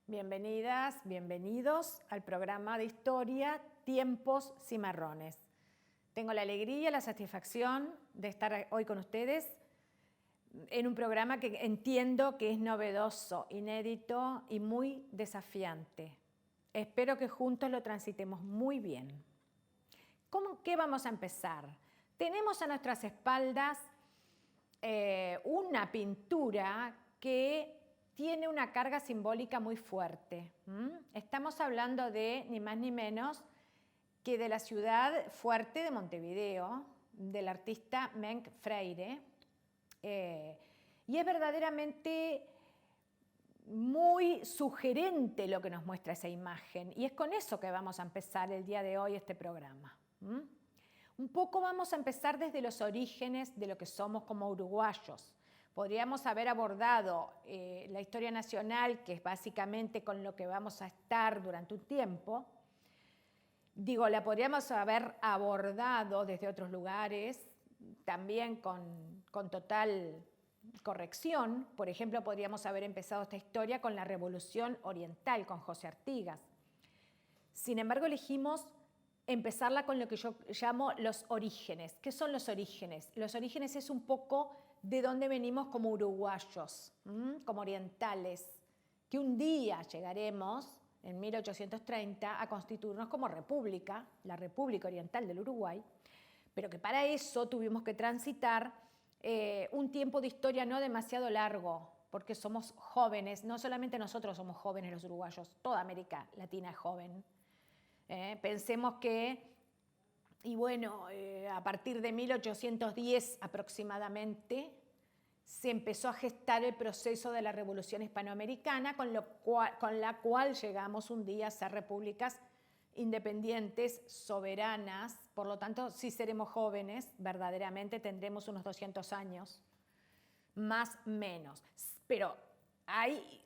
Bienvenidas, bienvenidos al programa de historia Tiempos Cimarrones. Tengo la alegría, la satisfacción de estar hoy con ustedes en un programa que entiendo que es novedoso, inédito y muy desafiante. Espero que juntos lo transitemos muy bien. ¿Qué vamos a empezar? Tenemos a nuestras espaldas una pintura que tiene una carga simbólica muy fuerte. Estamos hablando de ni más ni menos que de la ciudad fuerte de Montevideo, del artista Menk Freire. Y es verdaderamente muy sugerente lo que nos muestra esa imagen. Y es con eso que vamos a empezar el día de hoy este programa. Un poco vamos a empezar desde los orígenes de lo que somos como uruguayos. Podríamos haber abordado la historia nacional, que es básicamente con lo que vamos a estar durante un tiempo. La podríamos haber abordado desde otros lugares, también con total corrección. Por ejemplo, podríamos haber empezado esta historia con la Revolución Oriental, con José Artigas. Sin embargo, elegimos empezarla con lo que yo llamo los orígenes. ¿Qué son los orígenes? Los orígenes es un poco de dónde venimos como uruguayos, como orientales, que un día llegaremos, en 1830, a constituirnos como república, la República Oriental del Uruguay, pero que para eso tuvimos que transitar un tiempo de historia no demasiado largo, porque somos jóvenes, no solamente nosotros somos jóvenes los uruguayos, toda América Latina es joven. Pensemos que, a partir de 1810 aproximadamente, se empezó a gestar el proceso de la Revolución Hispanoamericana, con la cual llegamos un día a ser repúblicas independientes, soberanas. Por lo tanto, si seremos jóvenes, verdaderamente tendremos unos 200 años, más o menos. Pero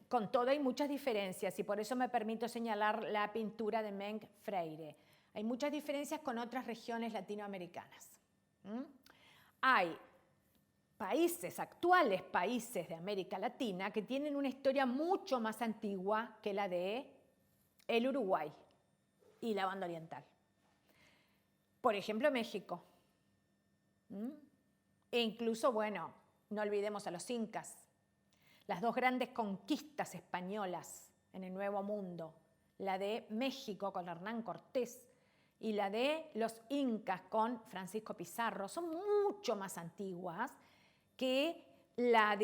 con todo hay muchas diferencias y por eso me permito señalar la pintura de Menk Freire. Hay muchas diferencias con otras regiones latinoamericanas. Hay actuales países de América Latina que tienen una historia mucho más antigua que la de el Uruguay y la banda oriental. Por ejemplo, México. E incluso, no olvidemos a los incas. Las dos grandes conquistas españolas en el Nuevo Mundo, la de México con Hernán Cortés y la de los incas con Francisco Pizarro, son mucho más antiguas que la,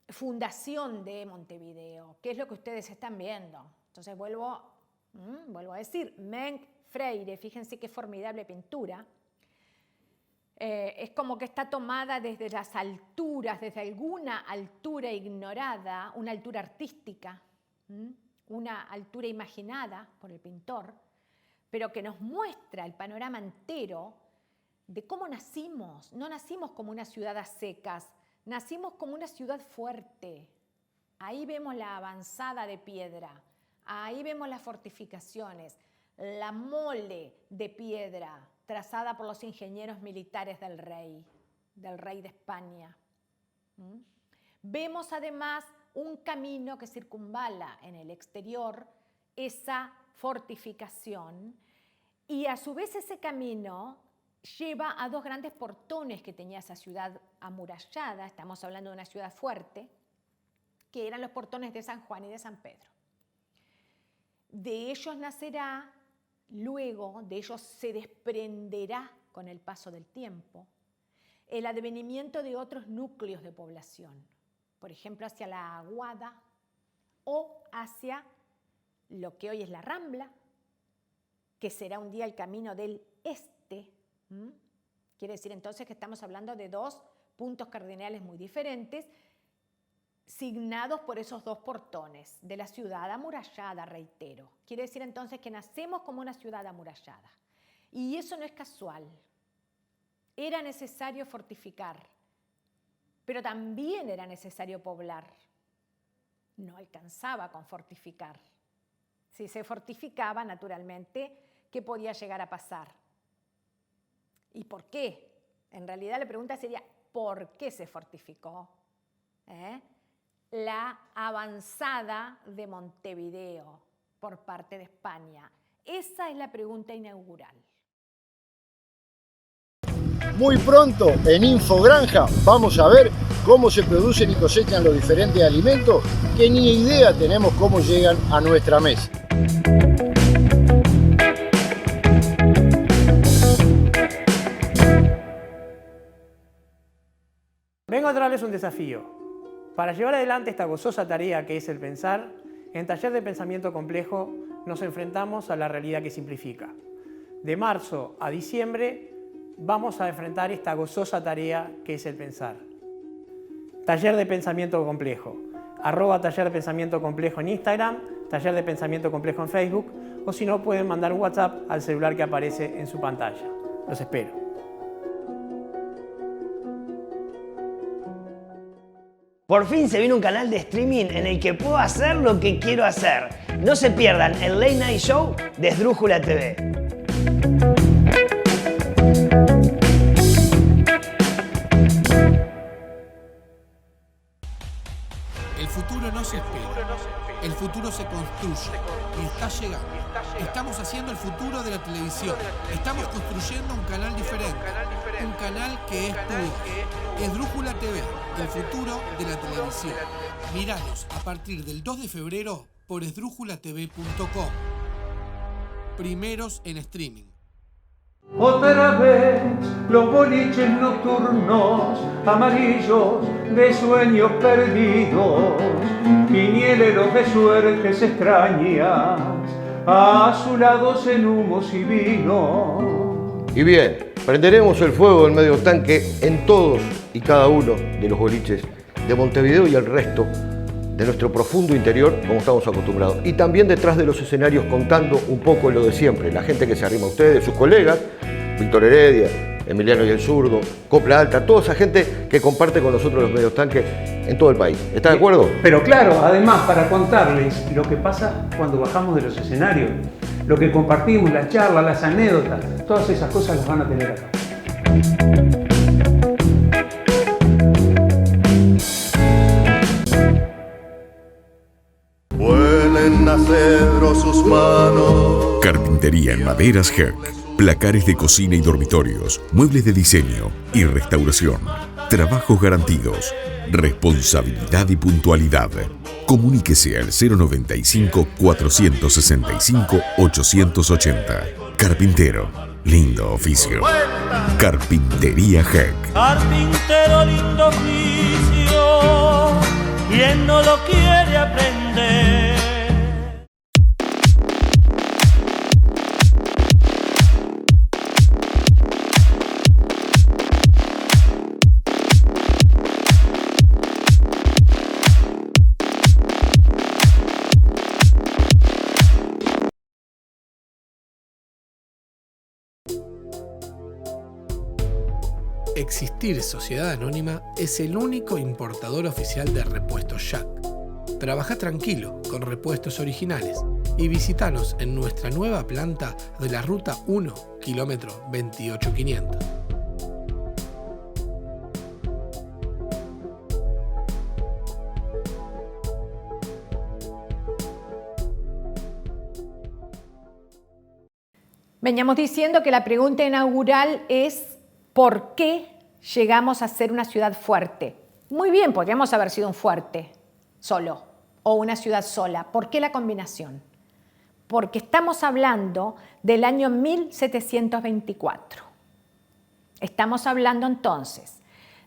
fundación de Montevideo, que es lo que ustedes están viendo. Entonces vuelvo a decir, Menk Freire, fíjense qué formidable pintura. Es como que está tomada desde las alturas, desde alguna altura ignorada, una altura artística, una altura imaginada por el pintor, pero que nos muestra el panorama entero de cómo nacimos. No nacimos como una ciudad a secas, nacimos como una ciudad fuerte. Ahí vemos la avanzada de piedra, ahí vemos las fortificaciones, la mole de piedra trazada por los ingenieros militares del rey de España. Vemos además un camino que circunvala en el exterior esa fortificación y a su vez ese camino lleva a dos grandes portones que tenía esa ciudad amurallada, estamos hablando de una ciudad fuerte, que eran los portones de San Juan y de San Pedro. De ellos nacerá, luego de ellos se desprenderá con el paso del tiempo el advenimiento de otros núcleos de población, por ejemplo hacia la Aguada o hacia lo que hoy es la Rambla, que será un día el camino del este. Quiere decir entonces que estamos hablando de dos puntos cardinales muy diferentes, signados por esos dos portones de la ciudad amurallada, reitero. Quiere decir entonces que nacemos como una ciudad amurallada. Y eso no es casual. Era necesario fortificar, pero también era necesario poblar. No alcanzaba con fortificar. Si se fortificaba, naturalmente, ¿qué podía llegar a pasar? ¿Y por qué? En realidad la pregunta sería, ¿por qué se fortificó? la avanzada de Montevideo por parte de España? Esa es la pregunta inaugural. Muy pronto en Infogranja vamos a ver cómo se producen y cosechan los diferentes alimentos que ni idea tenemos cómo llegan a nuestra mesa. Vengo a traerles un desafío. Para llevar adelante esta gozosa tarea que es el pensar, en Taller de Pensamiento Complejo nos enfrentamos a la realidad que simplifica. De marzo a diciembre vamos a enfrentar esta gozosa tarea que es el pensar. Taller de Pensamiento Complejo. @Taller de Pensamiento Complejo en Instagram, Taller de Pensamiento Complejo en Facebook, o si no pueden mandar un WhatsApp al celular que aparece en su pantalla. Los espero. Por fin se viene un canal de streaming en el que puedo hacer lo que quiero hacer. No se pierdan el Late Night Show de Esdrújula TV. El futuro no se espera, el futuro se construye y está llegando. Estamos haciendo el futuro de la televisión. Estamos construyendo un canal diferente, un canal que es tu voz. Esdrújula TV, el futuro de la televisión. Míranos a partir del 2 de febrero por esdrújulatv.com. Primeros en streaming. Otra vez los boliches nocturnos, amarillos de sueños perdidos, quinieleros de suertes extrañas, azulados en humos y vino. Y bien, prenderemos el fuego del medio tanque en todos y cada uno de los boliches de Montevideo y el resto de nuestro profundo interior, como estamos acostumbrados. Y también detrás de los escenarios contando un poco lo de siempre, la gente que se arrima a ustedes, sus colegas, Víctor Heredia, Emiliano y el Zurdo, Copla Alta, toda esa gente que comparte con nosotros los medios tanques en todo el país. ¿Está de acuerdo? Pero claro, además para contarles lo que pasa cuando bajamos de los escenarios, lo que compartimos, las charlas, las anécdotas, todas esas cosas las van a tener acá. Vuelen a cedro sus manos. Carpintería en maderas Herc. Placares de cocina y dormitorios, muebles de diseño y restauración. Trabajos garantidos. Responsabilidad y puntualidad. Comuníquese al 095-465-880. Carpintero. Lindo oficio. Carpintería Herc. Carpintero, lindo oficio. ¿Quién no lo quiere aprender? Existir Sociedad Anónima es el único importador oficial de repuestos Jack. Trabaja tranquilo con repuestos originales y visítanos en nuestra nueva planta de la Ruta 1, kilómetro 28500. Veníamos diciendo que la pregunta inaugural es ¿por qué llegamos a ser una ciudad fuerte? Muy bien, podríamos haber sido un fuerte solo o una ciudad sola. ¿Por qué la combinación? Porque estamos hablando del año 1724. Estamos hablando entonces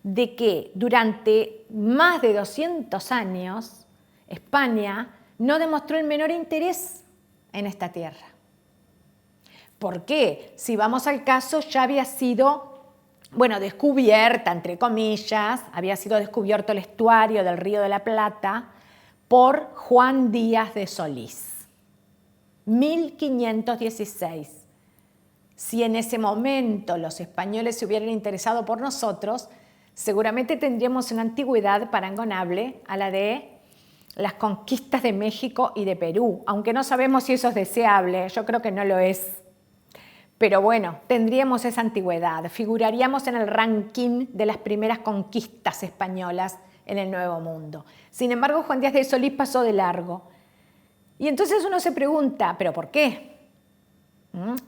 de que durante más de 200 años España no demostró el menor interés en esta tierra. ¿Por qué? Si vamos al caso, ya había sido, descubierta, entre comillas, había sido descubierto el estuario del Río de la Plata por Juan Díaz de Solís. 1516. Si en ese momento los españoles se hubieran interesado por nosotros, seguramente tendríamos una antigüedad parangonable a la de las conquistas de México y de Perú, aunque no sabemos si eso es deseable, yo creo que no lo es. Pero bueno, tendríamos esa antigüedad, figuraríamos en el ranking de las primeras conquistas españolas en el Nuevo Mundo. Sin embargo, Juan Díaz de Solís pasó de largo. Y entonces uno se pregunta, ¿pero por qué?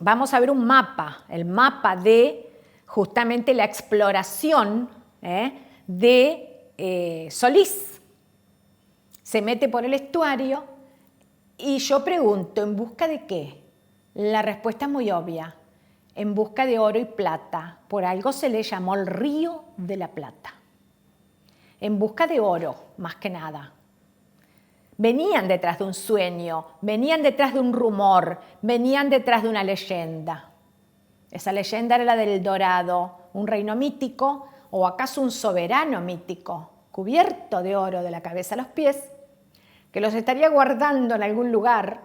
Vamos a ver un mapa, el mapa de justamente la exploración de Solís. Se mete por el estuario y yo pregunto, ¿en busca de qué? La respuesta es muy obvia, en busca de oro y plata. Por algo se le llamó el Río de la Plata. En busca de oro, más que nada. Venían detrás de un sueño, venían detrás de un rumor, venían detrás de una leyenda. Esa leyenda era la del Dorado, un reino mítico o acaso un soberano mítico, cubierto de oro de la cabeza a los pies, que los estaría guardando en algún lugar,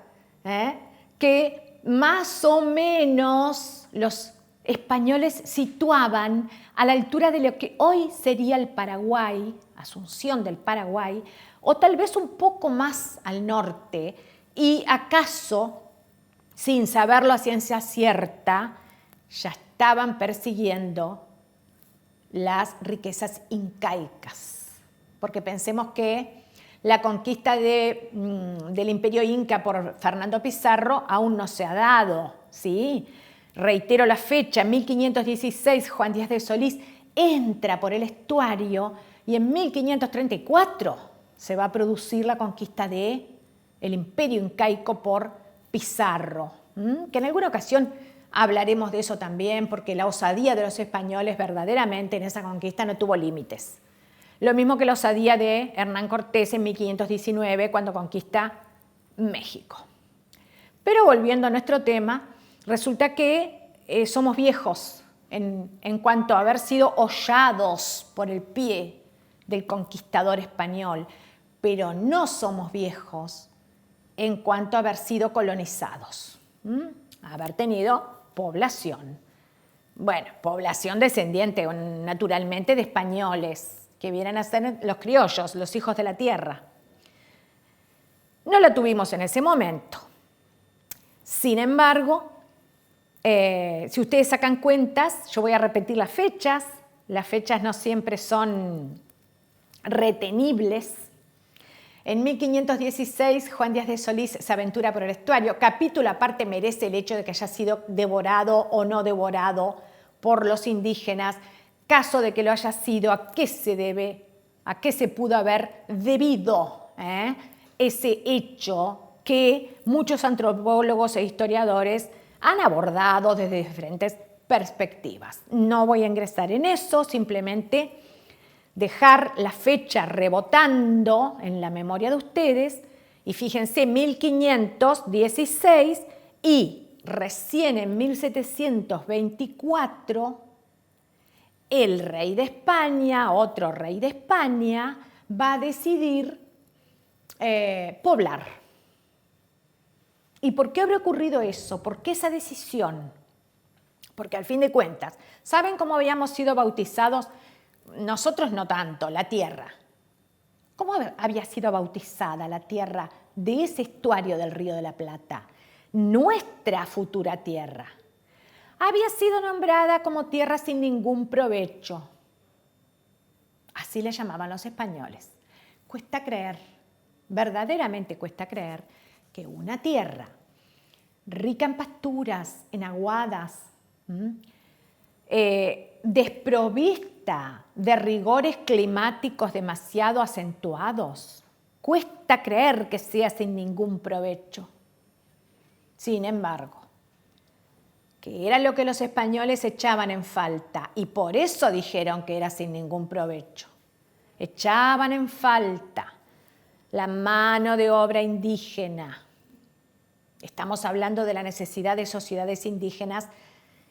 que más o menos los españoles situaban a la altura de lo que hoy sería el Paraguay, Asunción del Paraguay, o tal vez un poco más al norte, y acaso, sin saberlo a ciencia cierta, ya estaban persiguiendo las riquezas incaicas. Porque pensemos que la conquista del Imperio Inca por Fernando Pizarro aún no se ha dado, ¿sí? Reitero la fecha, en 1516 Juan Díaz de Solís entra por el estuario y en 1534 se va a producir la conquista del Imperio Incaico por Pizarro, que en alguna ocasión hablaremos de eso también, porque la osadía de los españoles verdaderamente en esa conquista no tuvo límites. Lo mismo que la osadía de Hernán Cortés en 1519 cuando conquista México. Pero volviendo a nuestro tema, resulta que somos viejos en cuanto a haber sido hollados por el pie del conquistador español, pero no somos viejos en cuanto a haber sido colonizados, haber tenido población. Bueno, población descendiente naturalmente de españoles, que vienen a ser los criollos, los hijos de la tierra. No la tuvimos en ese momento. Sin embargo, si ustedes sacan cuentas, yo voy a repetir las fechas no siempre son retenibles. En 1516, Juan Díaz de Solís se aventura por el estuario. Capítulo aparte merece el hecho de que haya sido devorado o no devorado por los indígenas. Caso de que lo haya sido, ¿a qué se debe? ¿A qué se pudo haber debido ese hecho que muchos antropólogos e historiadores han abordado desde diferentes perspectivas? No voy a ingresar en eso, simplemente dejar la fecha rebotando en la memoria de ustedes y fíjense, 1516 y recién en 1724 el rey de España, otro rey de España, va a decidir poblar. ¿Y por qué habría ocurrido eso? ¿Por qué esa decisión? Porque al fin de cuentas, ¿saben cómo habíamos sido bautizados? Nosotros no tanto, la tierra. ¿Cómo había sido bautizada la tierra de ese estuario del Río de la Plata? Nuestra futura tierra. Había sido nombrada como tierra sin ningún provecho. Así le llamaban los españoles. Cuesta creer, verdaderamente cuesta creer, que una tierra rica en pasturas, en aguadas, desprovista de rigores climáticos demasiado acentuados, cuesta creer que sea sin ningún provecho. Sin embargo, que era lo que los españoles echaban en falta y por eso dijeron que era sin ningún provecho. Echaban en falta la mano de obra indígena. Estamos hablando de la necesidad de sociedades indígenas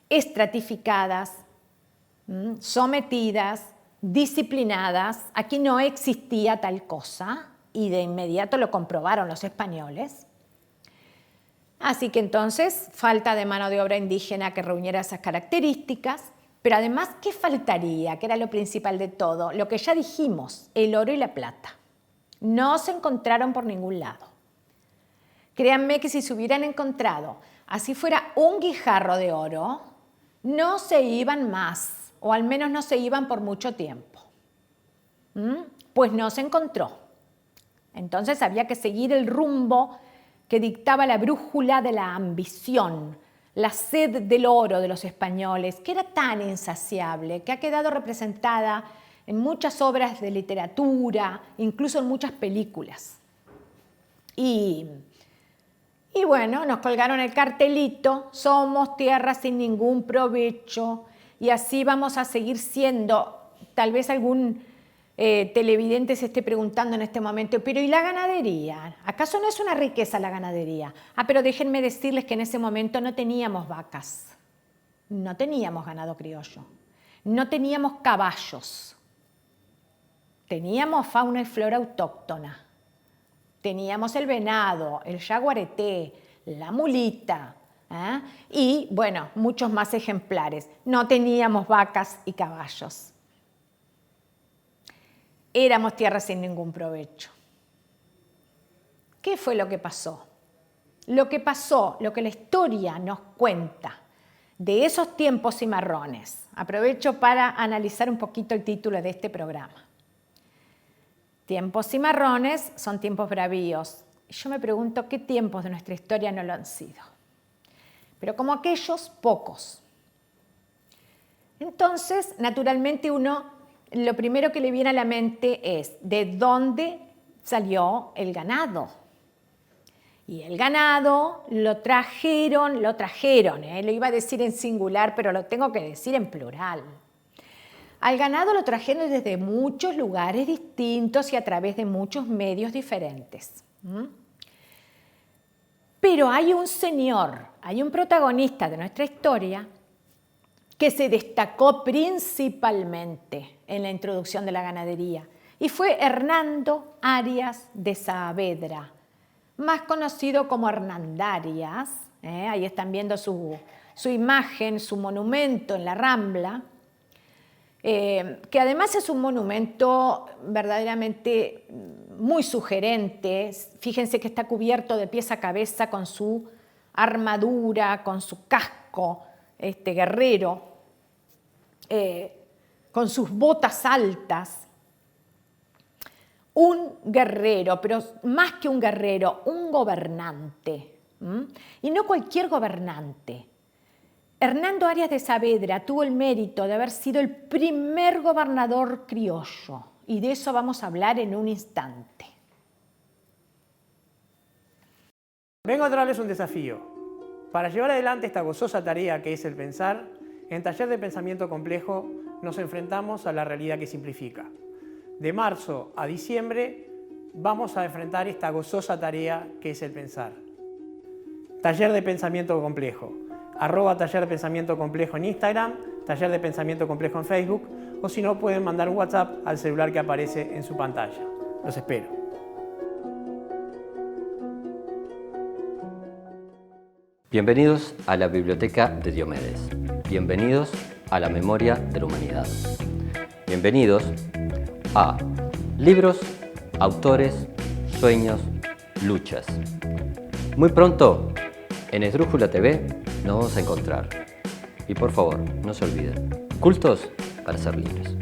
estratificadas, sometidas, disciplinadas. Aquí no existía tal cosa y de inmediato lo comprobaron los españoles. Así que entonces, falta de mano de obra indígena que reuniera esas características, pero además, ¿qué faltaría? Que era lo principal de todo, lo que ya dijimos, el oro y la plata. No se encontraron por ningún lado. Créanme que si se hubieran encontrado, así fuera un guijarro de oro, no se iban más, o al menos no se iban por mucho tiempo. Pues no se encontró. Entonces había que seguir el rumbo que dictaba la brújula de la ambición, la sed del oro de los españoles, que era tan insaciable, que ha quedado representada en muchas obras de literatura, incluso en muchas películas. Y bueno, nos colgaron el cartelito, somos tierra sin ningún provecho, y así vamos a seguir siendo. Tal vez algún televidente se esté preguntando en este momento, pero ¿y la ganadería? ¿Acaso no es una riqueza la ganadería? Pero déjenme decirles que en ese momento no teníamos vacas, no teníamos ganado criollo, no teníamos caballos, teníamos fauna y flora autóctona. Teníamos el venado, el jaguareté, la mulita, y, bueno, muchos más ejemplares. No teníamos vacas y caballos. Éramos tierra sin ningún provecho. ¿Qué fue lo que pasó? Lo que pasó, lo que la historia nos cuenta de esos tiempos cimarrones. Aprovecho para analizar un poquito el título de este programa. Tiempos cimarrones son tiempos bravíos. Y yo me pregunto qué tiempos de nuestra historia no lo han sido. Pero como aquellos, pocos. Entonces, naturalmente uno, lo primero que le viene a la mente es ¿de dónde salió el ganado? Y el ganado lo trajeron, lo iba a decir en singular, pero lo tengo que decir en plural. Al ganado lo trajeron desde muchos lugares distintos y a través de muchos medios diferentes. Pero hay un señor, hay un protagonista de nuestra historia que se destacó principalmente en la introducción de la ganadería y fue Hernando Arias de Saavedra, más conocido como Hernandarias. Ahí están viendo su imagen, su monumento en la Rambla. Que además es un monumento verdaderamente muy sugerente. Fíjense que está cubierto de pies a cabeza con su armadura, con su casco guerrero, con sus botas altas. Un guerrero, pero más que un guerrero, un gobernante. Y no cualquier gobernante. Hernando Arias de Saavedra tuvo el mérito de haber sido el primer gobernador criollo, y de eso vamos a hablar en un instante. Vengo a traerles un desafío. Para llevar adelante esta gozosa tarea que es el pensar, en Taller de Pensamiento Complejo nos enfrentamos a la realidad que simplifica. De marzo a diciembre vamos a enfrentar esta gozosa tarea que es el pensar. Taller de Pensamiento Complejo. @Taller de Pensamiento Complejo en Instagram, Taller de Pensamiento Complejo en Facebook, o si no pueden mandar un WhatsApp al celular que aparece en su pantalla. Los espero. Bienvenidos a la Biblioteca de Diomedes. Bienvenidos a la memoria de la humanidad. Bienvenidos a libros, autores, sueños, luchas. Muy pronto, en Esdrújula TV, nos vamos a encontrar. Y por favor, no se olviden, cultos para ser libres.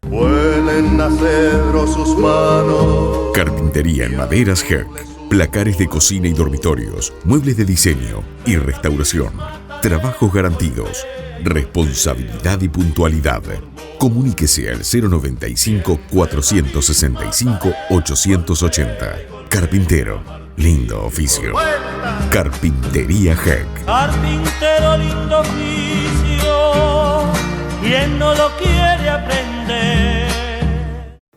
Vuelen a cedro sus manos. Carpintería en maderas Herc. Placares de cocina y dormitorios. Muebles de diseño y restauración. Trabajos garantidos. Responsabilidad y puntualidad. Comuníquese al 095-465-880. Carpintero, lindo oficio. Carpintería Herc. Carpintero, lindo oficio, ¿quién no lo quiere aprender?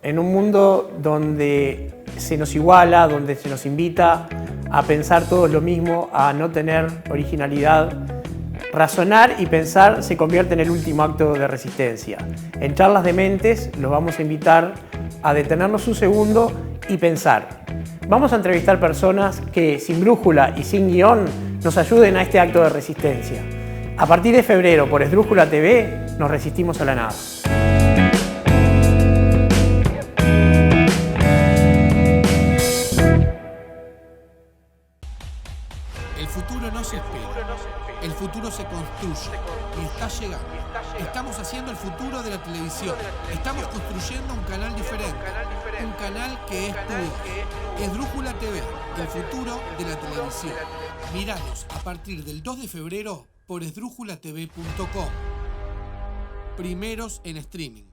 En un mundo donde se nos iguala, donde se nos invita a pensar todos lo mismo, a no tener originalidad, razonar y pensar se convierte en el último acto de resistencia. En Charlas de Mentes los vamos a invitar a detenernos un segundo y pensar. Vamos a entrevistar personas que sin brújula y sin guión nos ayuden a este acto de resistencia. A partir de febrero por Esdrújula TV nos resistimos a la nada. El futuro no se espera. El futuro futuro se construye y está llegando. Estamos haciendo el futuro de la televisión. Estamos construyendo un canal diferente. Un canal que es tu voz. Esdrújula TV, el futuro de la televisión. Míranos a partir del 2 de febrero por esdrújulatv.com. Primeros en streaming.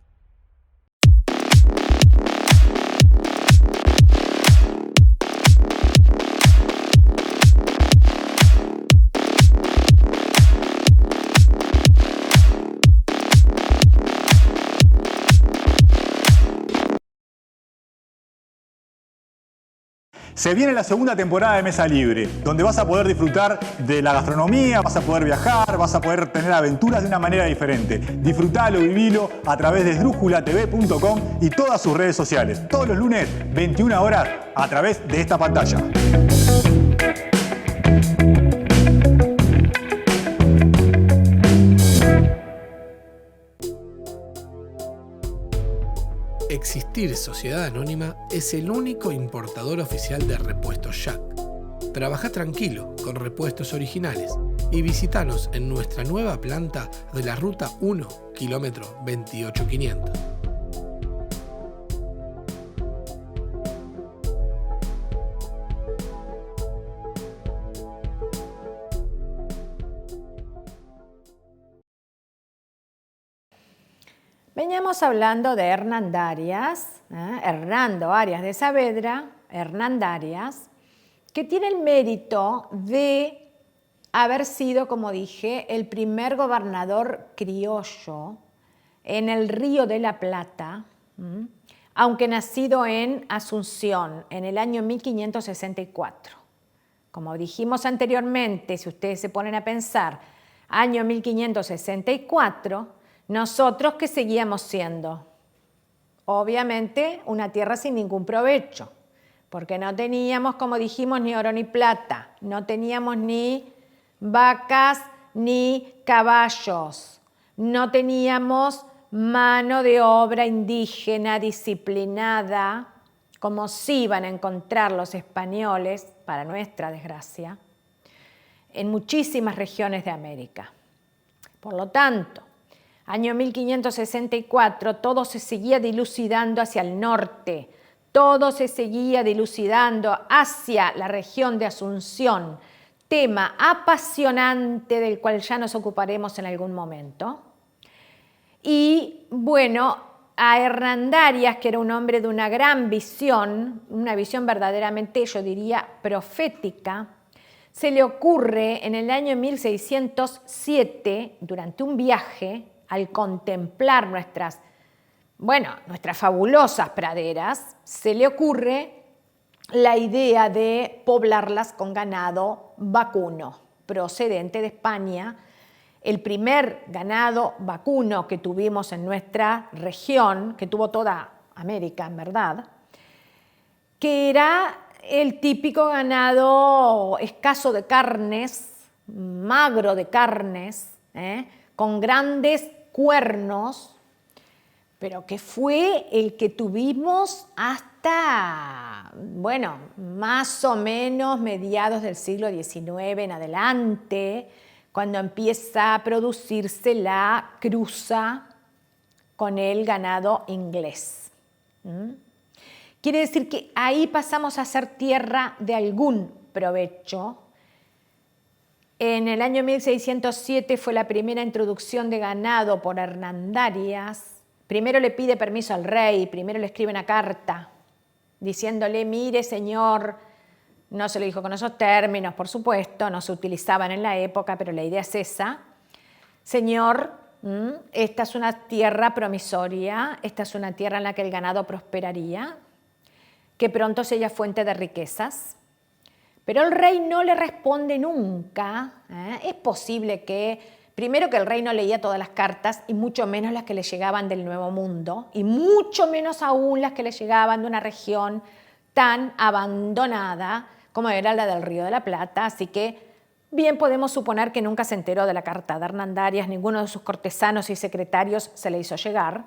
Se viene la segunda temporada de Mesa Libre, donde vas a poder disfrutar de la gastronomía, vas a poder viajar, vas a poder tener aventuras de una manera diferente. Disfrutalo, vivilo a través de esdrújulatv.com y todas sus redes sociales. Todos los lunes, 21 horas, a través de esta pantalla. Existir Sociedad Anónima es el único importador oficial de repuestos Jack. Trabaja tranquilo con repuestos originales y visítanos en nuestra nueva planta de la Ruta 1, kilómetro 28500. Veníamos hablando de Hernandarias, Hernando Arias de Saavedra, Hernandarias, que tiene el mérito de haber sido, como dije, el primer gobernador criollo en el Río de la Plata, aunque nacido en Asunción en el año 1564. Como dijimos anteriormente, si ustedes se ponen a pensar, año 1564, nosotros que seguíamos siendo, obviamente, una tierra sin ningún provecho, porque no teníamos, como dijimos, ni oro ni plata, no teníamos ni vacas ni caballos, no teníamos mano de obra indígena disciplinada, como sí iban a encontrar los españoles, para nuestra desgracia, en muchísimas regiones de América. Por lo tanto, año 1564, todo se seguía dilucidando hacia el norte, todo se seguía dilucidando hacia la región de Asunción, tema apasionante del cual ya nos ocuparemos en algún momento. Y bueno, a Hernandarias, que era un hombre de una gran visión, una visión verdaderamente, yo diría, profética, se le ocurre en el año 1607, durante un viaje, al contemplar nuestras fabulosas praderas, se le ocurre la idea de poblarlas con ganado vacuno, procedente de España, el primer ganado vacuno que tuvimos en nuestra región, que tuvo toda América, en verdad, que era el típico ganado escaso de carnes, magro de carnes, con grandes cuernos, pero que fue el que tuvimos hasta, más o menos mediados del siglo XIX en adelante, cuando empieza a producirse la cruza con el ganado inglés. Quiere decir que ahí pasamos a ser tierra de algún provecho. En el año 1607 fue la primera introducción de ganado por Hernandarias. Primero le pide permiso al rey, primero le escribe una carta diciéndole, mire señor, no se lo dijo con esos términos, por supuesto, no se utilizaban en la época, pero la idea es esa. Señor, esta es una tierra promisoria, esta es una tierra en la que el ganado prosperaría, que pronto sería fuente de riquezas. Pero el rey no le responde nunca. Es posible que, primero que el rey no leía todas las cartas y mucho menos las que le llegaban del Nuevo Mundo y mucho menos aún las que le llegaban de una región tan abandonada como era la del Río de la Plata. Así que bien podemos suponer que nunca se enteró de la carta de Hernandarias, ninguno de sus cortesanos y secretarios se le hizo llegar.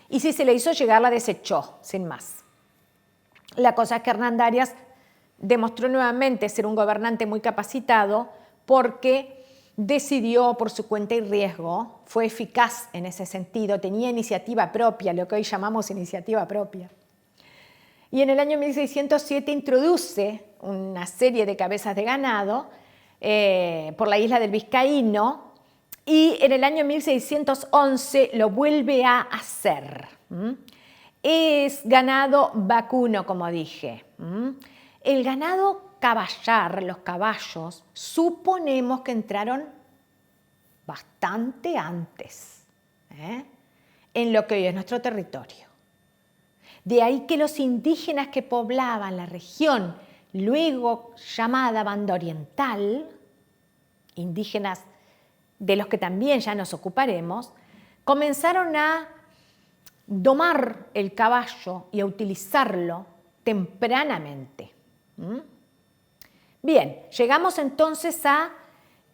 Y si se le hizo llegar, la desechó, sin más. La cosa es que Hernandarias demostró nuevamente ser un gobernante muy capacitado porque decidió por su cuenta y riesgo, fue eficaz en ese sentido, tenía iniciativa propia, lo que hoy llamamos iniciativa propia. Y en el año 1607 introduce una serie de cabezas de ganado por la isla del Vizcaíno, y en el año 1611 lo vuelve a hacer. Es ganado vacuno, como dije. El ganado caballar, los caballos, suponemos que entraron bastante antes en lo que hoy es nuestro territorio. De ahí que los indígenas que poblaban la región, luego llamada Banda Oriental, indígenas de los que también ya nos ocuparemos, comenzaron a domar el caballo y a utilizarlo tempranamente. Bien, llegamos entonces a,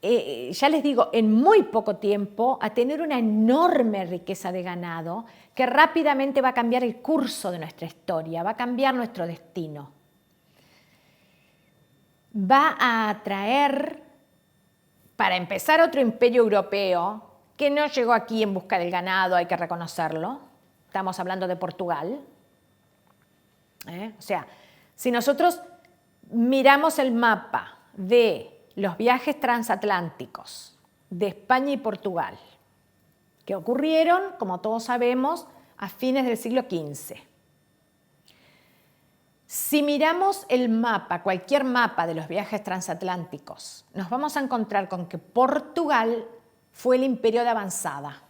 ya les digo, en muy poco tiempo, a tener una enorme riqueza de ganado que rápidamente va a cambiar el curso de nuestra historia, va a cambiar nuestro destino. Va a traer, para empezar, otro imperio europeo que no llegó aquí en busca del ganado, hay que reconocerlo. Estamos hablando de Portugal. O sea, si nosotros miramos el mapa de los viajes transatlánticos de España y Portugal, que ocurrieron, como todos sabemos, a fines del siglo XV. Si miramos el mapa, cualquier mapa de los viajes transatlánticos, nos vamos a encontrar con que Portugal fue el imperio de avanzada.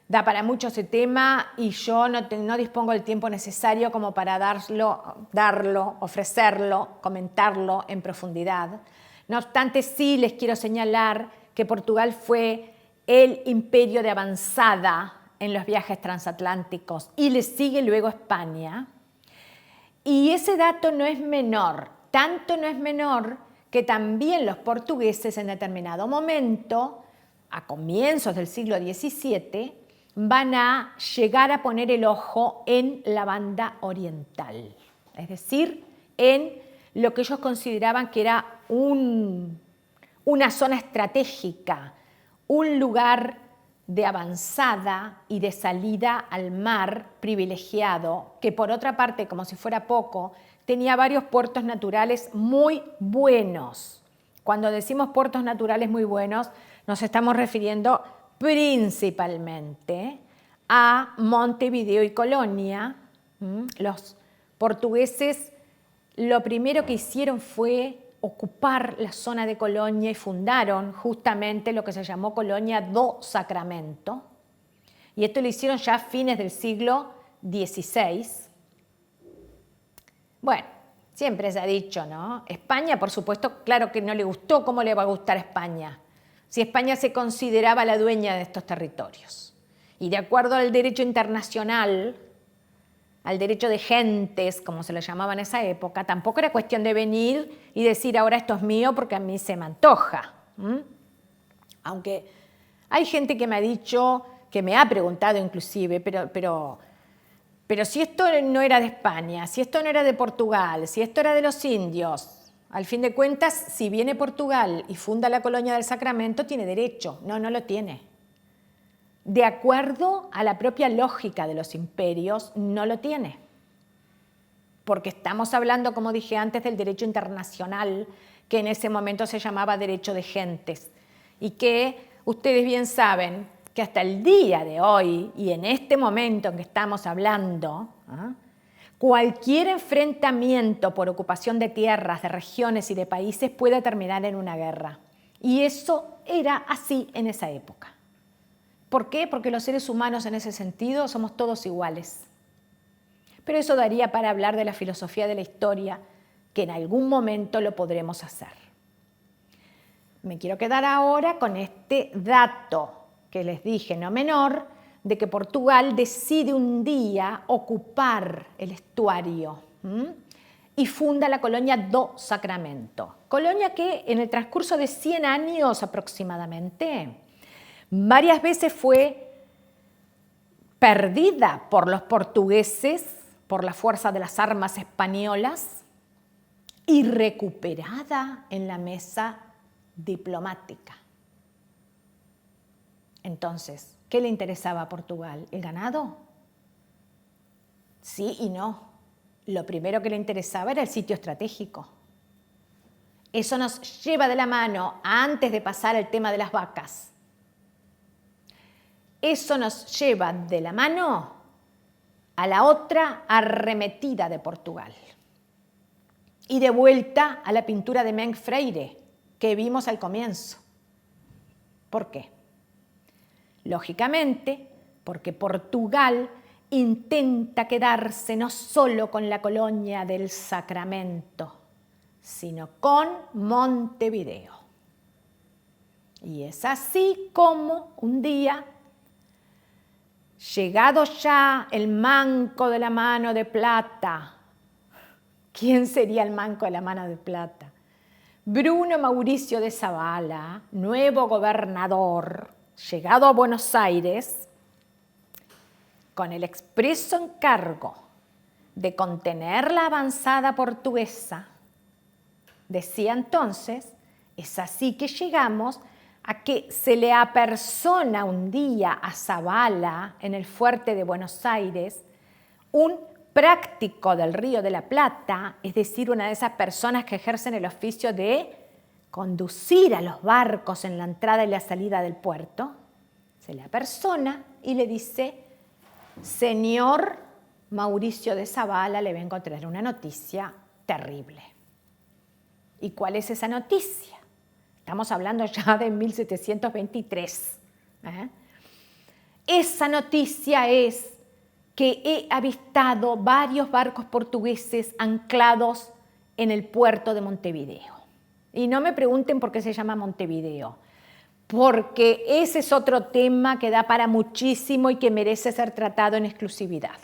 Da para mucho ese tema y yo no dispongo del tiempo necesario como para darlo, ofrecerlo, comentarlo en profundidad. No obstante, sí les quiero señalar que Portugal fue el imperio de avanzada en los viajes transatlánticos y le sigue luego España. Y ese dato no es menor, tanto no es menor que también los portugueses en determinado momento, a comienzos del siglo XVII, van a llegar a poner el ojo en la Banda Oriental, es decir, en lo que ellos consideraban que era una zona estratégica, un lugar de avanzada y de salida al mar privilegiado, que por otra parte, como si fuera poco, tenía varios puertos naturales muy buenos. Cuando decimos puertos naturales muy buenos, nos estamos refiriendo principalmente a Montevideo y Colonia. Los portugueses lo primero que hicieron fue ocupar la zona de Colonia y fundaron justamente lo que se llamó Colonia do Sacramento. Y esto lo hicieron ya a fines del siglo XVI. Bueno, siempre se ha dicho, ¿no? España, por supuesto, claro que no le gustó. ¿Cómo le va a gustar a España? Si España se consideraba la dueña de estos territorios. Y de acuerdo al derecho internacional, al derecho de gentes, como se lo llamaba en esa época, tampoco era cuestión de venir y decir ahora esto es mío porque a mí se me antoja. Aunque hay gente que me ha dicho, que me ha preguntado inclusive, pero si esto no era de España, si esto no era de Portugal, si esto era de los indios, al fin de cuentas, si viene Portugal y funda la Colonia del Sacramento, tiene derecho. No, no lo tiene. De acuerdo a la propia lógica de los imperios, no lo tiene. Porque estamos hablando, como dije antes, del derecho internacional, que en ese momento se llamaba derecho de gentes. Y que ustedes bien saben que hasta el día de hoy, y en este momento en que estamos hablando, cualquier enfrentamiento por ocupación de tierras, de regiones y de países puede terminar en una guerra. Y eso era así en esa época. ¿Por qué? Porque los seres humanos en ese sentido somos todos iguales. Pero eso daría para hablar de la filosofía de la historia, que en algún momento lo podremos hacer. Me quiero quedar ahora con este dato que les dije, no menor, de que Portugal decide un día ocupar el estuario y funda la Colonia do Sacramento. Colonia que en el transcurso de 100 años aproximadamente, varias veces fue perdida por los portugueses, por la fuerza de las armas españolas, y recuperada en la mesa diplomática. Entonces, ¿qué le interesaba a Portugal? ¿El ganado? Sí y no. Lo primero que le interesaba era el sitio estratégico. Eso nos lleva de la mano, antes de pasar al tema de las vacas, eso nos lleva de la mano a la otra arremetida de Portugal. Y de vuelta a la pintura de Mengs Freire que vimos al comienzo. ¿Por qué? Lógicamente, porque Portugal intenta quedarse no solo con la colonia del Sacramento, sino con Montevideo. Y es así como un día, llegado ya el manco de la mano de plata, ¿quién sería el manco de la mano de plata? Bruno Mauricio de Zabala, nuevo gobernador, llegado a Buenos Aires, con el expreso encargo de contener la avanzada portuguesa, decía entonces, es así que llegamos a que se le apersona un día a Zabala en el fuerte de Buenos Aires un práctico del Río de la Plata, es decir, una de esas personas que ejercen el oficio de conducir a los barcos en la entrada y la salida del puerto. Se le apersona y le dice, señor Mauricio de Zabala, le vengo a traer una noticia terrible. ¿Y cuál es esa noticia? Estamos hablando ya de 1723. Esa noticia es que he avistado varios barcos portugueses anclados en el puerto de Montevideo. Y no me pregunten por qué se llama Montevideo, porque ese es otro tema que da para muchísimo y que merece ser tratado en exclusividad.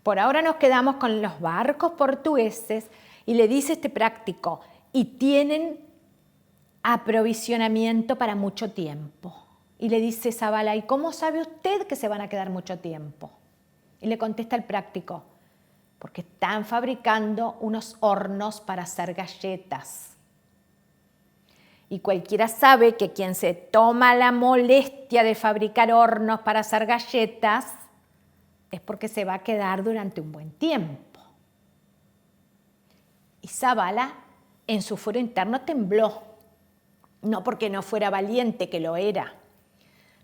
Por ahora nos quedamos con los barcos portugueses y le dice este práctico, y tienen aprovisionamiento para mucho tiempo. Y le dice Zabala, ¿y cómo sabe usted que se van a quedar mucho tiempo? Y le contesta el práctico, porque están fabricando unos hornos para hacer galletas. Y cualquiera sabe que quien se toma la molestia de fabricar hornos para hacer galletas es porque se va a quedar durante un buen tiempo. Y Zabala, en su fuero interno, tembló. No porque no fuera valiente, que lo era,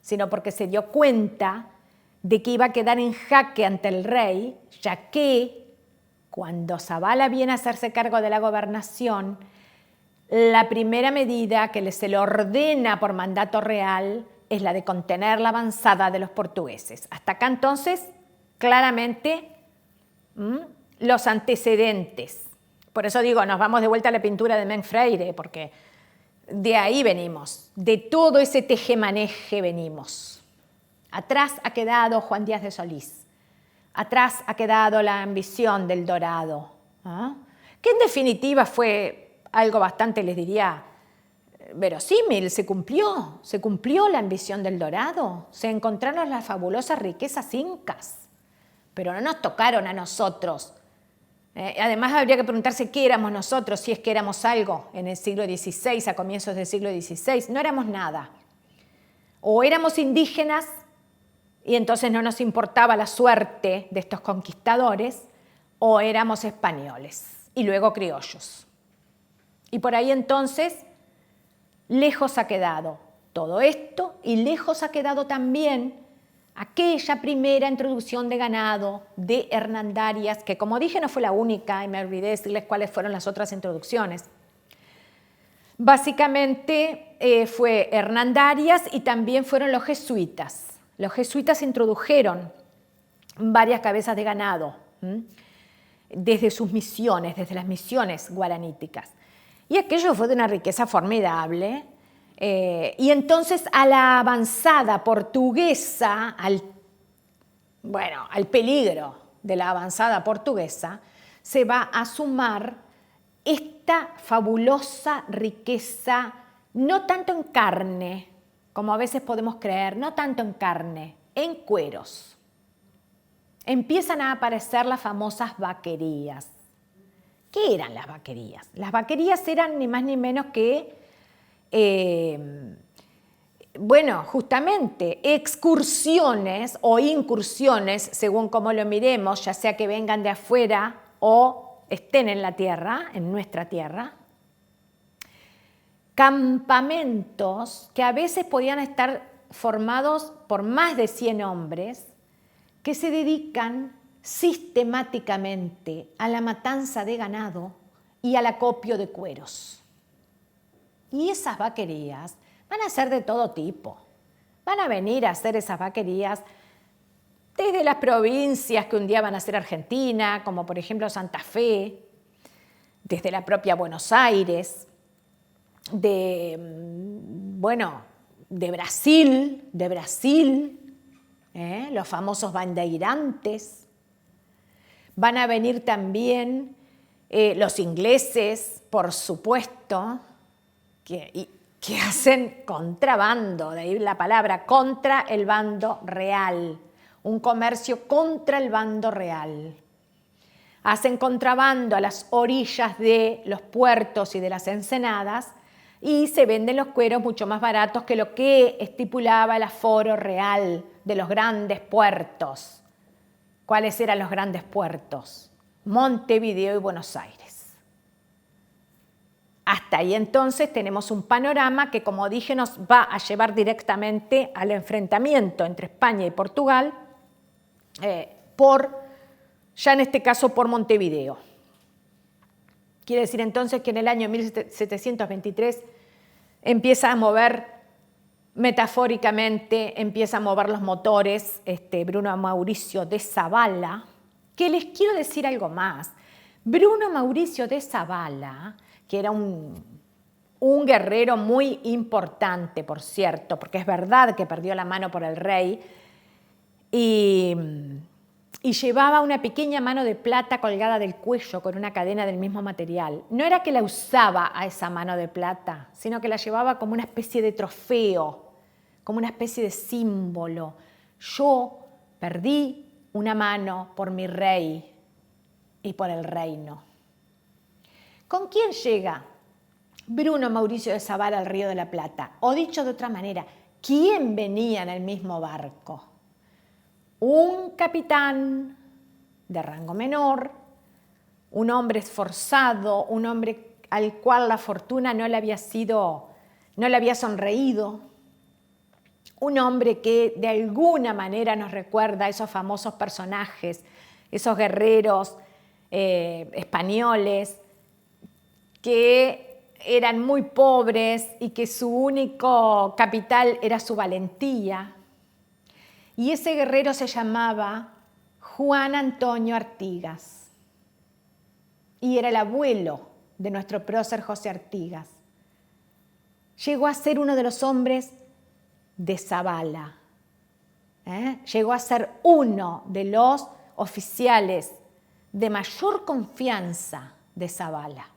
sino porque se dio cuenta de que iba a quedar en jaque ante el rey, ya que cuando Zabala viene a hacerse cargo de la gobernación, la primera medida que se le ordena por mandato real es la de contener la avanzada de los portugueses. Hasta acá entonces, claramente, los antecedentes. Por eso digo, nos vamos de vuelta a la pintura de Mengs Freire, porque de ahí venimos, de todo ese tejemaneje venimos. Atrás ha quedado Juan Díaz de Solís, atrás ha quedado la ambición del Dorado, que en definitiva fue algo bastante, les diría, verosímil, se cumplió la ambición del Dorado, se encontraron las fabulosas riquezas incas, pero no nos tocaron a nosotros. Además habría que preguntarse qué éramos nosotros, si es que éramos algo en el siglo XVI, a comienzos del siglo XVI, no éramos nada. O éramos indígenas y entonces no nos importaba la suerte de estos conquistadores, o éramos españoles y luego criollos. Y por ahí entonces lejos ha quedado todo esto y lejos ha quedado también aquella primera introducción de ganado de Hernandarias, que como dije no fue la única y me olvidé de decirles cuáles fueron las otras introducciones. Básicamente fue Hernandarias y también fueron los jesuitas. Los jesuitas introdujeron varias cabezas de ganado desde sus misiones, desde las misiones guaraníticas. Y aquello fue de una riqueza formidable. Y entonces a la avanzada portuguesa, al peligro de la avanzada portuguesa, se va a sumar esta fabulosa riqueza, no tanto en carne, como a veces podemos creer, no tanto en carne, en cueros. Empiezan a aparecer las famosas vaquerías. ¿Qué eran las vaquerías? Las vaquerías eran ni más ni menos que bueno, justamente excursiones o incursiones, según cómo lo miremos, ya sea que vengan de afuera o estén en la tierra, en nuestra tierra. Campamentos que a veces podían estar formados por más de 100 hombres que se dedican sistemáticamente a la matanza de ganado y al acopio de cueros. Y esas vaquerías van a ser de todo tipo. Van a venir a hacer esas vaquerías desde las provincias que un día van a ser Argentina, como por ejemplo Santa Fe, desde la propia Buenos Aires, de Brasil, los famosos bandeirantes. Van a venir también los ingleses, por supuesto, que hacen contrabando, de ahí la palabra, contra el bando real, un comercio contra el bando real. Hacen contrabando a las orillas de los puertos y de las ensenadas y se venden los cueros mucho más baratos que lo que estipulaba el aforo real de los grandes puertos. ¿Cuáles eran los grandes puertos? Montevideo y Buenos Aires. Hasta ahí entonces tenemos un panorama que, como dije, nos va a llevar directamente al enfrentamiento entre España y Portugal, ya en este caso por Montevideo. Quiere decir entonces que en el año 1723 empieza a mover, metafóricamente, empieza a mover los motores Bruno Mauricio de Zabala, que les quiero decir algo más. Bruno Mauricio de Zabala, que era un guerrero muy importante, por cierto, porque es verdad que perdió la mano por el rey, y llevaba una pequeña mano de plata colgada del cuello con una cadena del mismo material. No era que la usaba a esa mano de plata, sino que la llevaba como una especie de trofeo, como una especie de símbolo. Yo perdí una mano por mi rey y por el reino. ¿Con quién llega Bruno Mauricio de Zabala al Río de la Plata? O dicho de otra manera, ¿quién venía en el mismo barco? Un capitán de rango menor, un hombre esforzado, un hombre al cual la fortuna no le había sonreído, un hombre que de alguna manera nos recuerda a esos famosos personajes, esos guerreros españoles que eran muy pobres y que su único capital era su valentía. Y ese guerrero se llamaba Juan Antonio Artigas y era el abuelo de nuestro prócer José Artigas. Llegó a ser uno de los hombres de Zabala. Llegó a ser uno de los oficiales de mayor confianza de Zabala.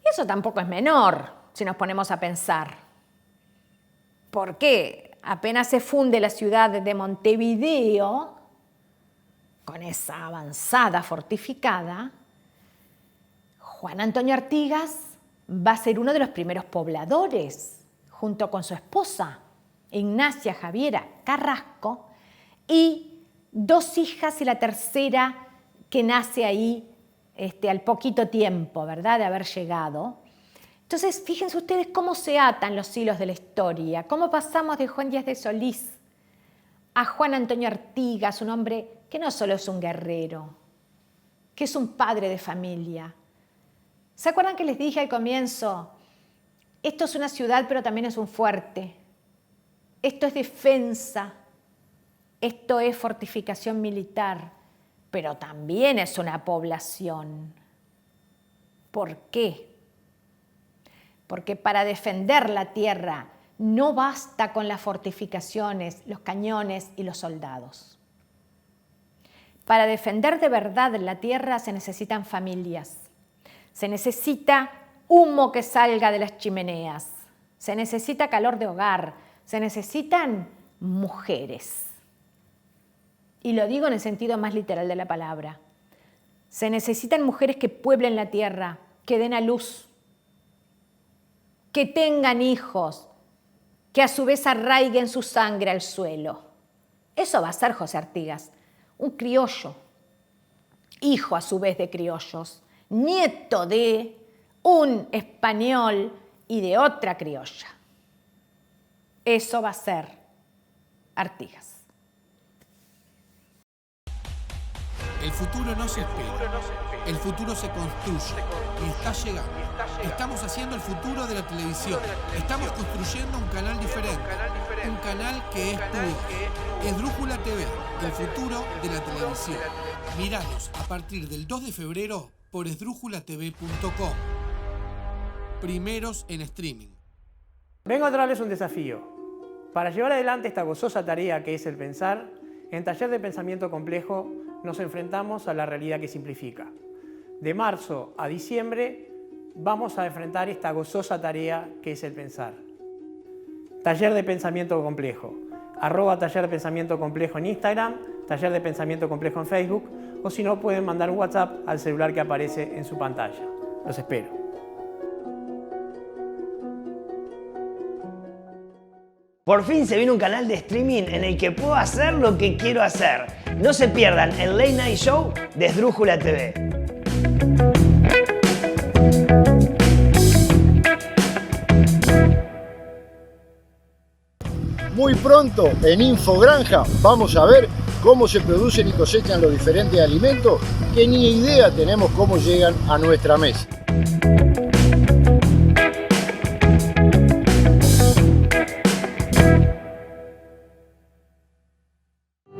Eso tampoco es menor si nos ponemos a pensar. ¿Por qué? Apenas se funde la ciudad de Montevideo, con esa avanzada fortificada, Juan Antonio Artigas va a ser uno de los primeros pobladores, junto con su esposa, Ignacia Javiera Carrasco, y 2 hijas y la tercera que nace ahí al poquito tiempo, ¿verdad?, de haber llegado. Entonces, fíjense ustedes cómo se atan los hilos de la historia, cómo pasamos de Juan Díaz de Solís a Juan Antonio Artigas, un hombre que no solo es un guerrero, que es un padre de familia. ¿Se acuerdan que les dije al comienzo? Esto es una ciudad, pero también es un fuerte. Esto es defensa, esto es fortificación militar, pero también es una población. ¿Por qué? Porque para defender la tierra no basta con las fortificaciones, los cañones y los soldados. Para defender de verdad la tierra se necesitan familias, se necesita humo que salga de las chimeneas, se necesita calor de hogar, se necesitan mujeres. Y lo digo en el sentido más literal de la palabra. Se necesitan mujeres que pueblen la tierra, que den a luz, que tengan hijos, que a su vez arraiguen su sangre al suelo. Eso va a ser José Artigas, un criollo, hijo a su vez de criollos, nieto de un español y de otra criolla. Eso va a ser Artigas. El futuro no se espera, el futuro se construye y está llegando. Estamos haciendo el futuro de la televisión. Estamos construyendo un canal diferente, un canal que es tuyo. Esdrújula TV, el futuro de la televisión. Míranos a partir del 2 de febrero por esdrújulatv.com. Primeros en streaming. Vengo a traerles un desafío. Para llevar adelante esta gozosa tarea que es el pensar, en Taller de Pensamiento Complejo nos enfrentamos a la realidad que simplifica. De marzo a diciembre vamos a enfrentar esta gozosa tarea que es el pensar. Taller de Pensamiento Complejo. @Taller de Pensamiento Complejo en Instagram, Taller de Pensamiento Complejo en Facebook, o si no pueden mandar un WhatsApp al celular que aparece en su pantalla. Los espero. Por fin se viene un canal de streaming en el que puedo hacer lo que quiero hacer. No se pierdan el Late Night Show de Esdrújula TV. Muy pronto en Infogranja vamos a ver cómo se producen y cosechan los diferentes alimentos que ni idea tenemos cómo llegan a nuestra mesa.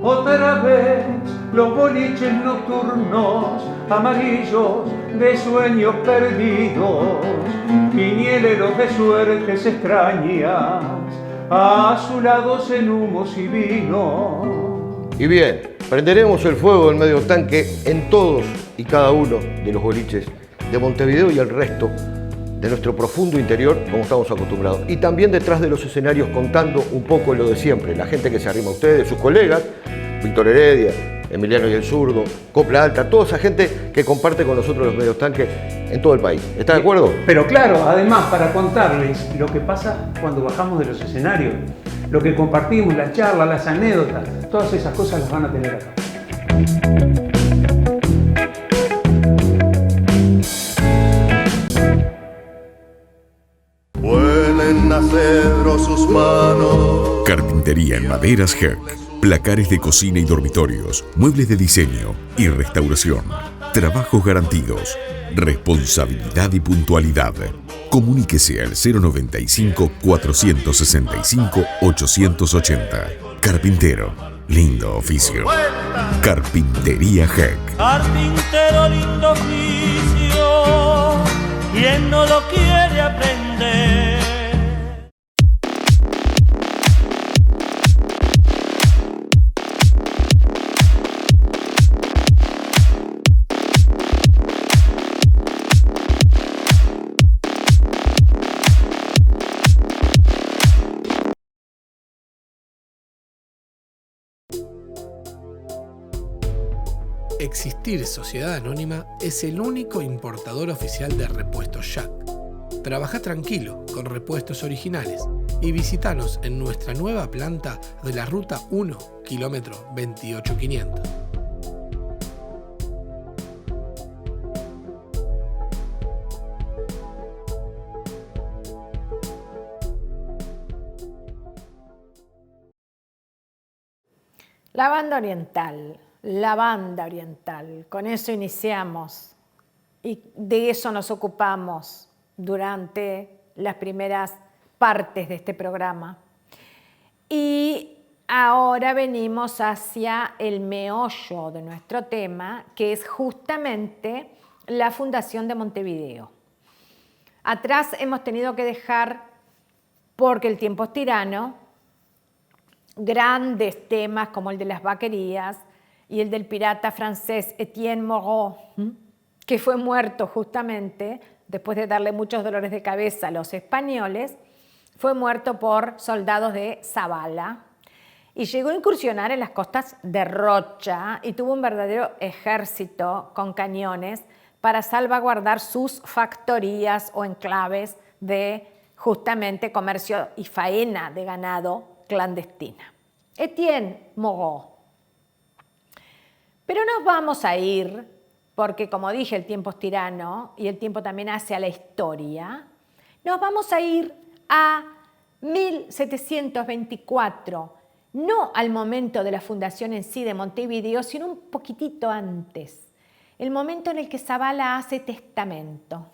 Otra vez los boliches nocturnos, amarillos de sueños perdidos, quinieleros de suertes extrañas, azulados en humos y vino. Y bien, prenderemos el fuego del medio tanque en todos y cada uno de los boliches de Montevideo y el resto de nuestro profundo interior, como estamos acostumbrados. Y también detrás de los escenarios contando un poco lo de siempre, la gente que se arrima a ustedes, sus colegas, Víctor Heredia, Emiliano y el Zurdo, Copla Alta, toda esa gente que comparte con nosotros los medios tanques en todo el país. ¿Está de acuerdo? Pero claro, además para contarles lo que pasa cuando bajamos de los escenarios, lo que compartimos, las charlas, las anécdotas, todas esas cosas las van a tener acá. Vuelen a cedro sus manos. Carpintería en maderas Herc. Placares de cocina y dormitorios, muebles de diseño y restauración. Trabajos garantidos. Responsabilidad y puntualidad. Comuníquese al 095-465-880. Carpintero. Lindo oficio. Carpintería Herc. Carpintero, lindo oficio, quien no lo quiere aprender. Existir Sociedad Anónima es el único importador oficial de repuestos Jack. Trabaja tranquilo con repuestos originales y visítanos en nuestra nueva planta de la Ruta 1, kilómetro 28500. La banda oriental. La banda oriental, con eso iniciamos y de eso nos ocupamos durante las primeras partes de este programa. Y ahora venimos hacia el meollo de nuestro tema, que es justamente la Fundación de Montevideo. Atrás hemos tenido que dejar, porque el tiempo es tirano, grandes temas como el de las vaquerías, y el del pirata francés Etienne Moreau, que fue muerto justamente después de darle muchos dolores de cabeza a los españoles, fue muerto por soldados de Zavala y llegó a incursionar en las costas de Rocha y tuvo un verdadero ejército con cañones para salvaguardar sus factorías o enclaves de justamente comercio y faena de ganado clandestina. Etienne Moreau. Pero nos vamos a ir, porque como dije, el tiempo es tirano y el tiempo también hace a la historia, nos vamos a ir a 1724, no al momento de la fundación en sí de Montevideo, sino un poquitito antes, el momento en el que Zabala hace testamento.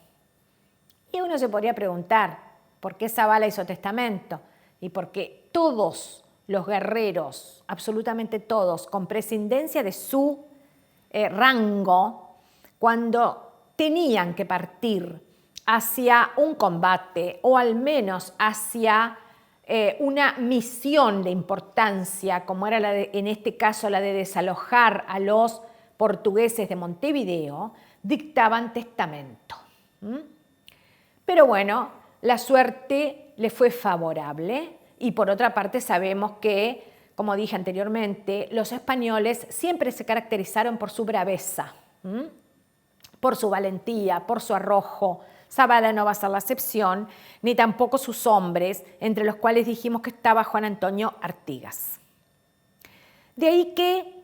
Y uno se podría preguntar, ¿por qué Zabala hizo testamento? Y porque todos los guerreros, absolutamente todos, con prescindencia de su rango, cuando tenían que partir hacia un combate o al menos hacia una misión de importancia, como era en este caso la de desalojar a los portugueses de Montevideo, dictaban testamento. Pero bueno, la suerte le fue favorable y por otra parte sabemos que, como dije anteriormente, los españoles siempre se caracterizaron por su braveza, por su valentía, por su arrojo. Zabala no va a ser la excepción, ni tampoco sus hombres, entre los cuales dijimos que estaba Juan Antonio Artigas. De ahí que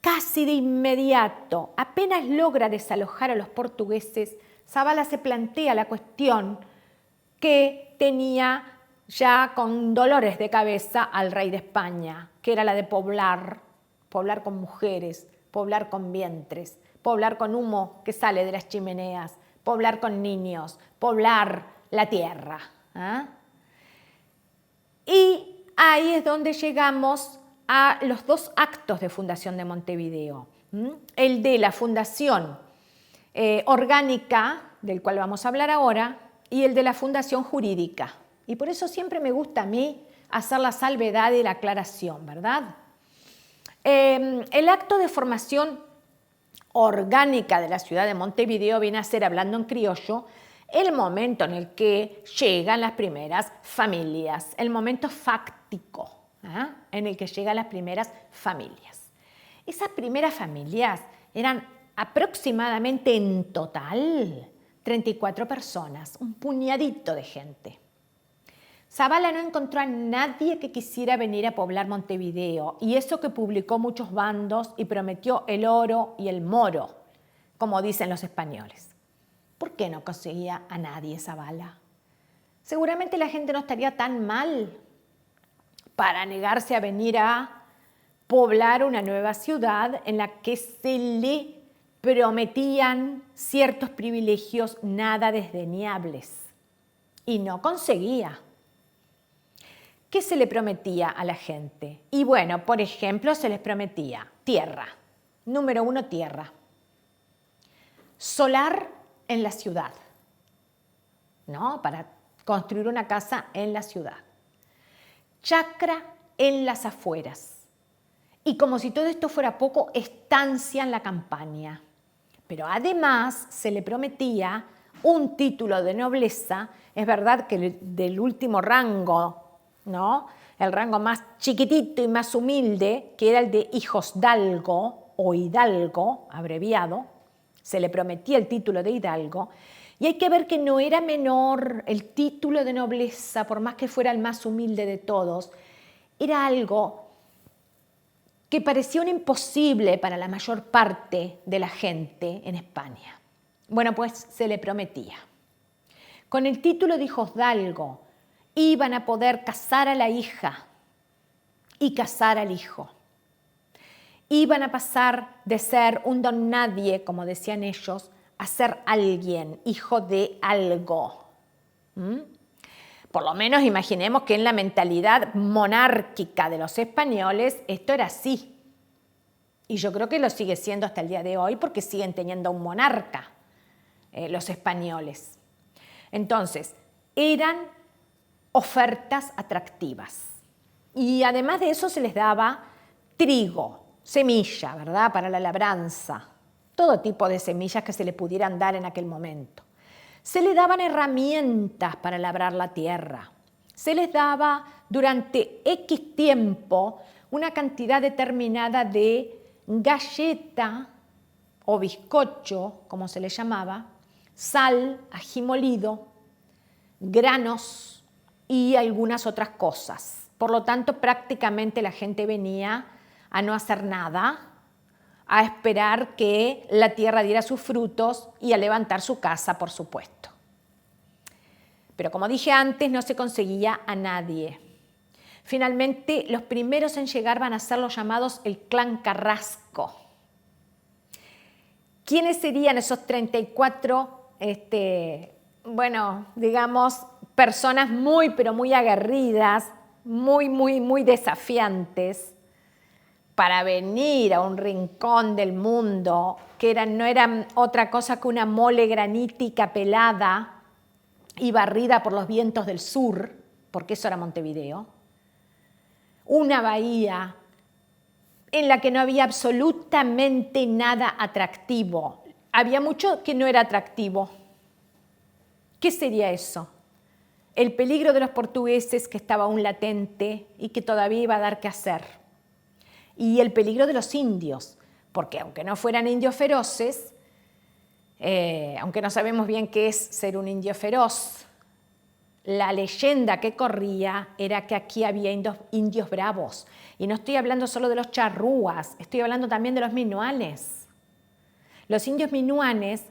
casi de inmediato, apenas logra desalojar a los portugueses, Zabala se plantea la cuestión que tenía ya con dolores de cabeza al rey de España, que era la de poblar con mujeres, poblar con vientres, poblar con humo que sale de las chimeneas, poblar con niños, poblar la tierra. Y ahí es donde llegamos a los dos actos de fundación de Montevideo. El de la fundación orgánica, del cual vamos a hablar ahora, y el de la fundación jurídica. Y por eso siempre me gusta a mí hacer la salvedad y la aclaración, ¿verdad? El acto de formación orgánica de la ciudad de Montevideo viene a ser, hablando en criollo, el momento en el que llegan las primeras familias, el momento fáctico en el que llegan las primeras familias. Esas primeras familias eran aproximadamente en total 34 personas, un puñadito de gente. Zabala no encontró a nadie que quisiera venir a poblar Montevideo, y eso que publicó muchos bandos y prometió el oro y el moro, como dicen los españoles. ¿Por qué no conseguía a nadie Zabala? Seguramente la gente no estaría tan mal para negarse a venir a poblar una nueva ciudad en la que se le prometían ciertos privilegios nada desdeñables. Y no conseguía. ¿Qué se le prometía a la gente? Y bueno, por ejemplo, se les prometía tierra. Número 1, tierra. Solar en la ciudad, ¿no? Para construir una casa en la ciudad. Chacra en las afueras. Y como si todo esto fuera poco, estancia en la campaña. Pero además se le prometía un título de nobleza, es verdad que del último rango, ¿no? El rango más chiquitito y más humilde, que era el de hijosdalgo o hidalgo, abreviado, se le prometía el título de hidalgo, y hay que ver que no era menor el título de nobleza, por más que fuera el más humilde de todos, era algo que parecía un imposible para la mayor parte de la gente en España. Bueno, pues se le prometía. Con el título de hijosdalgo iban a poder casar a la hija y casar al hijo. Iban a pasar de ser un don nadie, como decían ellos, a ser alguien, hijo de algo. Por lo menos imaginemos que en la mentalidad monárquica de los españoles esto era así. Y yo creo que lo sigue siendo hasta el día de hoy porque siguen teniendo un monarca los españoles. Entonces, eran ofertas atractivas. Y además de eso se les daba trigo, semilla, ¿verdad? Para la labranza, todo tipo de semillas que se le pudieran dar en aquel momento. Se les daban herramientas para labrar la tierra. Se les daba durante X tiempo una cantidad determinada de galleta o bizcocho, como se le llamaba, sal, ají molido, granos y algunas otras cosas. Por lo tanto, prácticamente la gente venía a no hacer nada, a esperar que la tierra diera sus frutos y a levantar su casa, por supuesto. Pero como dije antes, no se conseguía a nadie. Finalmente, los primeros en llegar van a ser los llamados el clan Carrasco. ¿Quiénes serían esos 34, digamos, personas muy, pero muy aguerridas, muy desafiantes, para venir a un rincón del mundo que no eran otra cosa que una mole granítica pelada y barrida por los vientos del sur, porque eso era Montevideo, una bahía en la que no había absolutamente nada atractivo. Había mucho que no era atractivo. ¿Qué sería eso? El peligro de los portugueses que estaba aún latente y que todavía iba a dar que hacer. Y el peligro de los indios, porque aunque no fueran indios feroces, aunque no sabemos bien qué es ser un indio feroz, la leyenda que corría era que aquí había indios bravos. Y no estoy hablando solo de los charrúas, estoy hablando también de los minuanes. Los indios minuanes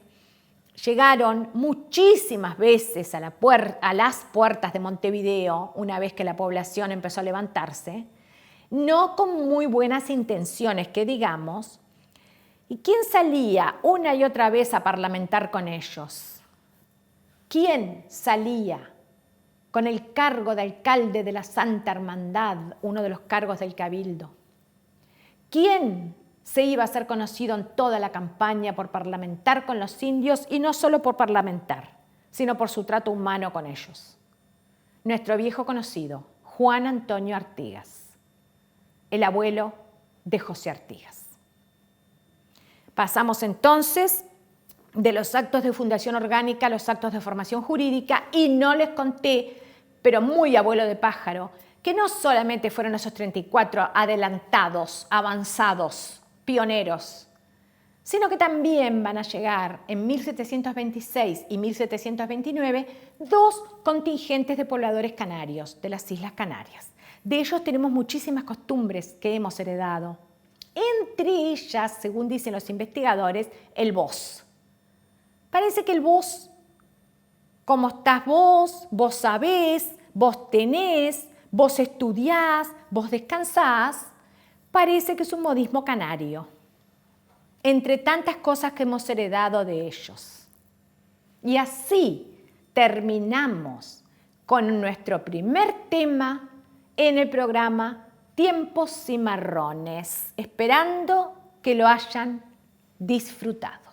llegaron muchísimas veces a las puertas de Montevideo, una vez que la población empezó a levantarse, no con muy buenas intenciones, que digamos. ¿Y quién salía una y otra vez a parlamentar con ellos? ¿Quién salía con el cargo de alcalde de la Santa Hermandad, uno de los cargos del Cabildo? ¿Quién se iba a hacer conocido en toda la campaña por parlamentar con los indios, y no solo por parlamentar, sino por su trato humano con ellos? Nuestro viejo conocido, Juan Antonio Artigas, el abuelo de José Artigas. Pasamos entonces de los actos de fundación orgánica a los actos de formación jurídica, y no les conté, pero muy abuelo de pájaro, que no solamente fueron esos 34 adelantados, avanzados, pioneros, sino que también van a llegar en 1726 y 1729 dos contingentes de pobladores canarios de las Islas Canarias. De ellos tenemos muchísimas costumbres que hemos heredado. Entre ellas, según dicen los investigadores, el vos. Parece que el vos, como estás vos sabés, vos tenés, vos estudiás, vos descansás, parece que es un modismo canario, entre tantas cosas que hemos heredado de ellos. Y así terminamos con nuestro primer tema en el programa Tiempos Cimarrones, esperando que lo hayan disfrutado.